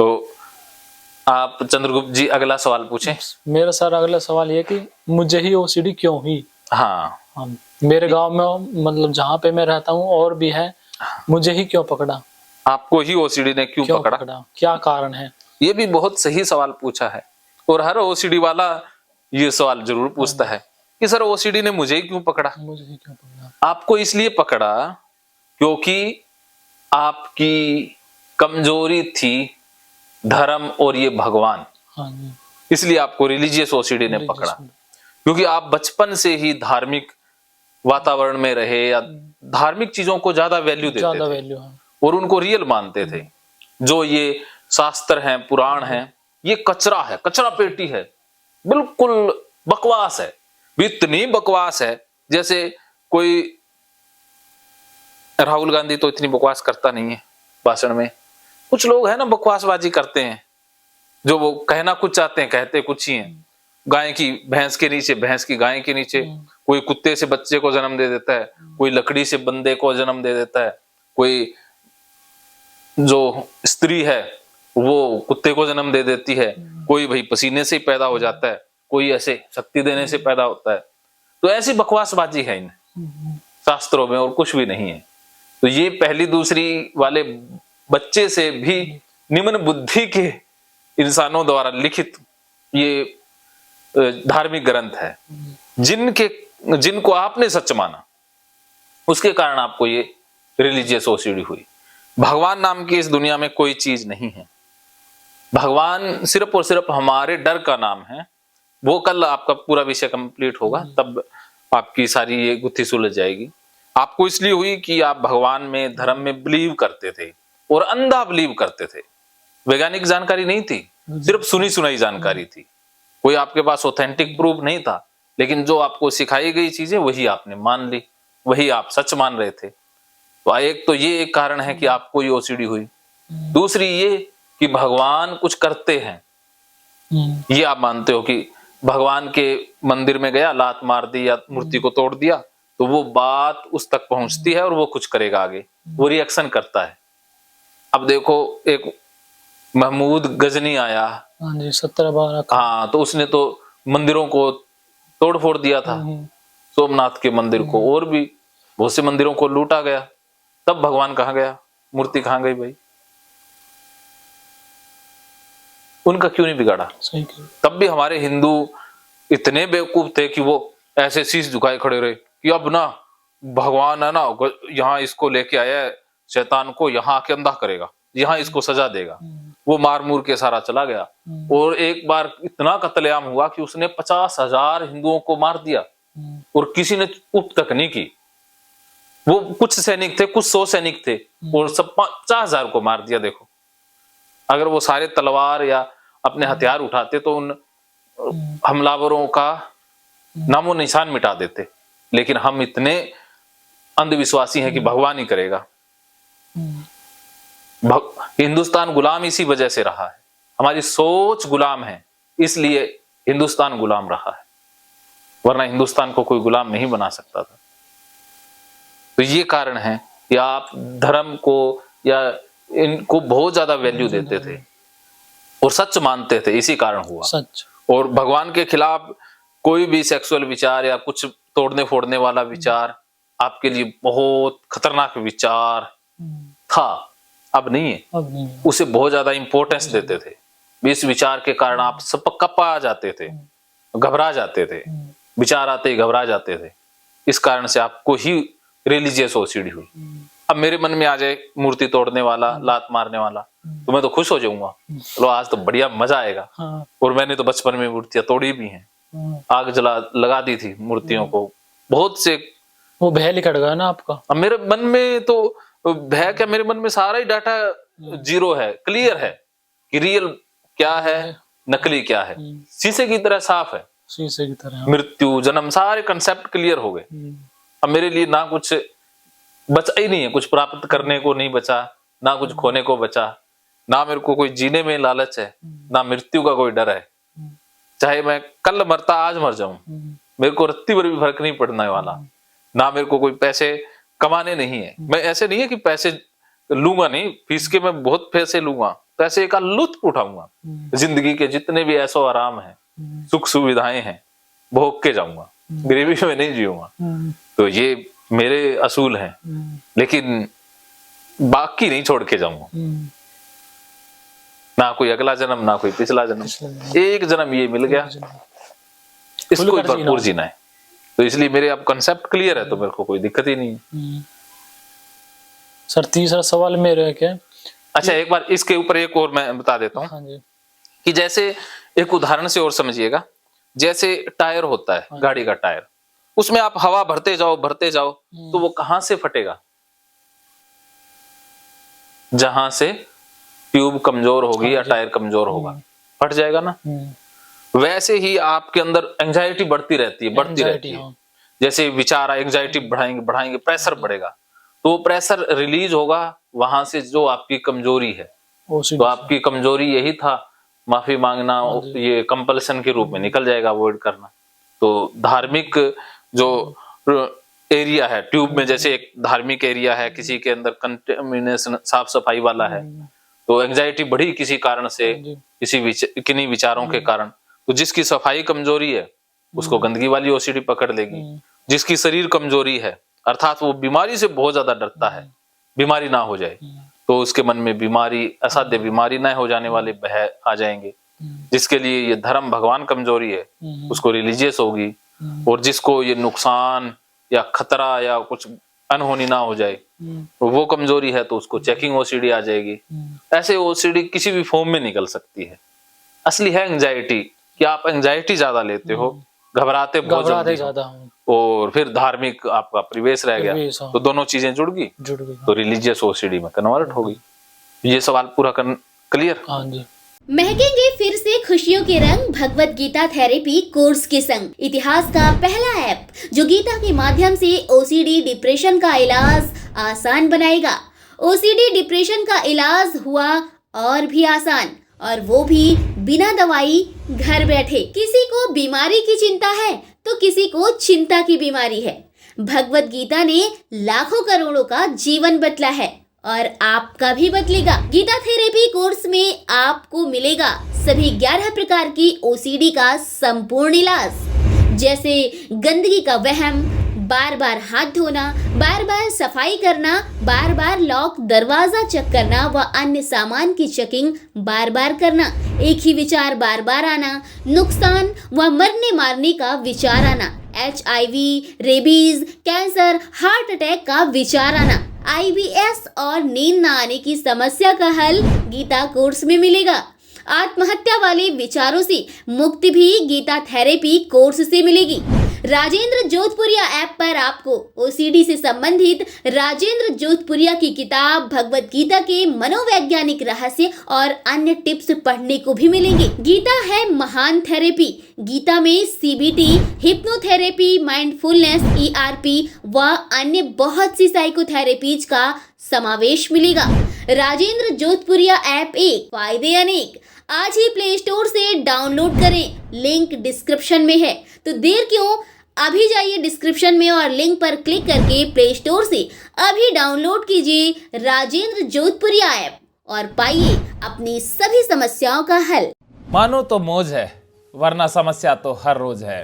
तो आप चंद्रगुप्त जी अगला सवाल पूछें। मेरा सर अगला सवाल ये कि मुझे ही ओसीडी क्यों हुई? हाँ, मेरे गांव में मतलब जहाँ पे मैं रहता हूँ और भी है, मुझे ही क्यों पकड़ा? आपको ही ओसीडी ने क्यों पकड़ा? क्या कारण है? ये भी बहुत सही सवाल पूछा है और हर ओसीडी वाला ये सवाल जरूर पूछता है कि सर ओसीडी ने मुझे ही क्यों पकड़ा? मुझे ही क्यों पकड़ा? आपको इसलिए पकड़ा क्योंकि आपकी कमजोरी थी धर्म और ये भगवान। हाँ जी। इसलिए आपको रिलीजियस ओसीडी ने पकड़ा, क्योंकि आप बचपन से ही धार्मिक वातावरण में रहे या धार्मिक चीजों को ज्यादा वैल्यू देते थे और उनको रियल मानते थे। जो ये शास्त्र हैं, पुराण हैं, ये कचरा है, कचरा पेटी है, बिल्कुल बकवास है। इतनी बकवास है जैसे कोई राहुल गांधी तो इतनी बकवास करता नहीं है भाषण में। कुछ लोग है ना बकवासबाजी करते हैं, जो वो कहना कुछ चाहते हैं कहते कुछ ही हैं। गाय की भैंस के नीचे, भैंस की गाय के नीचे, कोई कुत्ते से बच्चे को जन्म दे देता है, कोई लकड़ी से बंदे को जन्म दे देता है, कोई जो स्त्री है वो कुत्ते को जन्म दे देती है, कोई भाई पसीने से ही पैदा हो जाता है, कोई ऐसे शक्ति देने से पैदा होता है। तो ऐसी बकवासबाजी है इन शास्त्रों में और कुछ भी नहीं है। तो ये पहली दूसरी वाले बच्चे से भी निम्न बुद्धि के इंसानों द्वारा लिखित ये धार्मिक ग्रंथ है, जिनको आपने सच माना, उसके कारण आपको ये रिलीजियस ओसीडी हुई। भगवान नाम की इस दुनिया में कोई चीज नहीं है। भगवान सिर्फ और सिर्फ हमारे डर का नाम है। वो कल आपका पूरा विषय कंप्लीट होगा, तब आपकी सारी ये गुत्थी सुलझ जाएगी। आपको इसलिए हुई कि आप भगवान में, धर्म में बिलीव करते थे और अंधा बिलीव करते थे। वैज्ञानिक जानकारी नहीं थी, सिर्फ सुनी सुनाई जानकारी थी। कोई आपके पास ऑथेंटिक प्रूफ नहीं था, लेकिन जो आपको सिखाई गई चीजें वही आपने मान ली, वही आप सच मान रहे थे। तो एक तो ये एक कारण है कि आपको ये ओसीडी हुई। दूसरी ये कि भगवान कुछ करते हैं, ये आप मानते हो कि भगवान के मंदिर में गया, लात मार दी या मूर्ति को तोड़ दिया तो वो बात उस तक पहुंचती है और वो कुछ करेगा आगे, वो रिएक्शन करता है। अब देखो एक महमूद गजनी आया, हाँ जी, 17-12 हाँ, तो उसने तो मंदिरों को तोड़ फोड़ दिया था, सोमनाथ के मंदिर को, और भी बहुत से मंदिरों को लूटा गया। तब भगवान कहाँ गया, मूर्ति कहाँ गई भाई? उनका क्यों नहीं बिगाड़ा? तब भी हमारे हिंदू इतने बेवकूफ थे कि वो ऐसे शीश झुकाए खड़े रहे कि अब ना भगवान है ना, यहाँ इसको लेके आया है, शैतान को यहाँ आके अंधा करेगा, यहाँ इसको सजा देगा। वो मार मूर के सारा चला गया और एक बार इतना कत्लेआम हुआ कि उसने 50,000 हिंदुओं को मार दिया और किसी ने चुप तक नहीं की। वो कुछ सैनिक थे, कुछ 100 सैनिक थे और सब 50,000 को मार दिया। देखो, अगर वो सारे तलवार या अपने हथियार उठाते तो उन हमलावरों का नामो निशान मिटा देते, लेकिन हम इतने अंधविश्वासी हैं कि भगवान ही करेगा। हिंदुस्तान गुलाम इसी वजह से रहा है, हमारी सोच गुलाम है, इसलिए हिंदुस्तान गुलाम रहा है, वरना हिंदुस्तान को कोई गुलाम नहीं बना सकता था। तो ये कारण है कि आप धर्म को या इनको बहुत ज्यादा वैल्यू देते थे और सच मानते थे, इसी कारण हुआ सच। और भगवान के खिलाफ कोई भी सेक्सुअल विचार या कुछ तोड़ने फोड़ने वाला विचार आपके लिए बहुत खतरनाक विचार था, अब नहीं है। अब नहीं है। उसे बहुत ज्यादा इंपॉर्टेंस देते थे। इस विचार के कारण आप सब कपा जाते थे, घबरा जाते थे, विचार आते ही घबरा जाते थे। इस कारण से आपको ही रिलीजियस ओसीडी हुई। अब मेरे मन में आ जाए मूर्ति तोड़ने वाला, लात मारने वाला, तो मैं तो खुश हो जाऊंगा, चलो आज तो बढ़िया मजा आएगा। और मैंने तो बचपन में मूर्तियां तोड़ी भी हैं, आग जला लगा दी थी मूर्तियों को, बहुत से। वो भय निकट गया ना आपका। अब मेरे मन में तो भय क्या, मेरे मन में सारा ही डाटा जीरो है, क्लियर है कि रियल क्या है, नकली क्या है, शीशे की तरह साफ है, शीशे की तरह। मृत्यु, जन्म, सारे कंसेप्ट क्लियर हो गए। अब मेरे लिए ना कुछ बचा ही नहीं है, कुछ प्राप्त करने को नहीं बचा, ना कुछ खोने को बचा, ना मेरे को कोई जीने में लालच है, ना मृत्यु का कोई डर है। चाहे मैं कल मरता आज मर जाऊं, मेरे को रत्ती भर भी फर्क नहीं पड़ने वाला। ना मेरे को कोई पैसे कमाने नहीं है, मैं ऐसे नहीं है कि पैसे लूंगा नहीं, फीस के मैं बहुत पैसे लूंगा, तो ऐसे का लुत्फ उठाऊंगा। जिंदगी के जितने भी ऐसो आराम है, सुख सुविधाएं हैं, भोग के जाऊंगा, गरीबी में नहीं जीऊंगा। तो ये मेरे असूल हैं, लेकिन बाकी नहीं छोड़ के जाऊंगा। ना कोई अगला जन्म, ना कोई पिछला जन्म, एक जन्म ये मिल गया, इसको भरपूर जीना है। तो इसलिए मेरे अब कंसेप्ट क्लियर है, तो मेरे को कोई दिक्कत ही नहीं है। सर तीसरा सवाल मेरा है क्या, अच्छा एक बार इसके ऊपर एक और मैं बता देता हूँ। हाँ जी। कि जैसे एक उदाहरण से और समझिएगा, जैसे टायर होता है, गाड़ी का टायर, उसमें आप हवा भरते जाओ तो वो कहां से फटेगा? जहां से ट्यूब कमजोर होगी या टायर कमजोर होगा, फट जाएगा ना। वैसे ही आपके अंदर एंजाइटी बढ़ती रहती है। जैसे विचार एंजाइटी बढ़ाएंगे, प्रेशर बढ़ेगा, तो प्रेशर रिलीज होगा वहां से जो आपकी कमजोरी है। तो आपकी कमजोरी यही था, माफी मांगना, ये कंपल्सन के रूप में निकल जाएगा, अवॉइड करना। तो धार्मिक जो एरिया है ट्यूब में, जैसे एक धार्मिक एरिया है, किसी के अंदर कंटेमिनेशन, साफ सफाई वाला है, तो एंजाइटी बढ़ी किसी कारण से, किन्हीं विचारों के कारण, तो जिसकी सफाई कमजोरी है उसको गंदगी वाली ओसीडी पकड़ लेगी। जिसकी शरीर कमजोरी है, अर्थात वो बीमारी से बहुत ज्यादा डरता है, बीमारी ना हो जाए, तो उसके मन में बीमारी, असाध्य बीमारी न हो जाने वाले भय आ जाएंगे। जिसके लिए ये धर्म भगवान कमजोरी है, उसको रिलीजियस होगी। और जिसको ये नुकसान या खतरा या कुछ अनहोनी ना हो जाए, वो कमजोरी है, तो उसको चेकिंग ओसीडी आ जाएगी। ऐसे ओसीडी किसी भी फॉर्म में निकल सकती है। असली है एंजाइटी, कि आप एंजाइटी ज्यादा लेते हो, घबराते बहुत ज्यादा हो, और फिर धार्मिक आपका परिवेश रह गया, तो दोनों चीजें जुड़ गई, तो रिलीजियस ओसीडी में कन्वर्ट होगी। ये सवाल पूरा क्लियर? हाँ जी। महकेंगे फिर से खुशियों के रंग भगवत गीता थेरेपी कोर्स के संग। इतिहास का पहला ऐप जो गीता के माध्यम से ओसीडी डिप्रेशन का इलाज आसान बनाएगा। ओसीडी डिप्रेशन का इलाज हुआ और भी आसान, और वो भी बिना दवाई, घर बैठे। किसी को बीमारी की चिंता है तो किसी को चिंता की बीमारी है। भगवत गीता ने लाखों करोड़ों का जीवन बदला है, और आपका भी बदलेगा। गीता थेरेपी कोर्स में आपको मिलेगा सभी 11 प्रकार की ओसीडी का संपूर्ण इलाज, जैसे गंदगी का वहम, बार बार हाथ धोना, बार बार सफाई करना, बार बार लॉक दरवाजा चेक करना व अन्य सामान की चेकिंग बार बार करना, एक ही विचार बार बार आना, नुकसान व मरने मारने का विचार आना, HIV, rabies, cancer, heart attack का विचार आना, IBS और नींद न आने की समस्या का हल गीता कोर्स में मिलेगा। आत्महत्या वाले विचारों से मुक्ति भी गीता थेरेपी कोर्स से मिलेगी। राजेंद्र जोधपुरिया ऐप पर आपको ओसीडी से संबंधित राजेंद्र जोधपुरिया की किताब भगवत गीता के मनोवैज्ञानिक रहस्य और अन्य टिप्स पढ़ने को भी मिलेंगे। गीता है महान थेरेपी। गीता में CBT, हिप्नोथेरेपी, माइंडफुलनेस, ERP व अन्य बहुत सी साइकोथेरेपीज का समावेश मिलेगा। राजेंद्र जोधपुरिया ऐप एक, फायदे अनेक। आज ही प्ले स्टोर से डाउनलोड करें, लिंक डिस्क्रिप्शन में है। तो देर क्यों, अभी जाइए डिस्क्रिप्शन में और लिंक पर क्लिक करके प्ले स्टोर से अभी डाउनलोड कीजिए राजेंद्र जोधपुरिया ऐप और पाइए अपनी सभी समस्याओं का हल। मानो तो मौज है, वरना समस्या तो हर रोज है।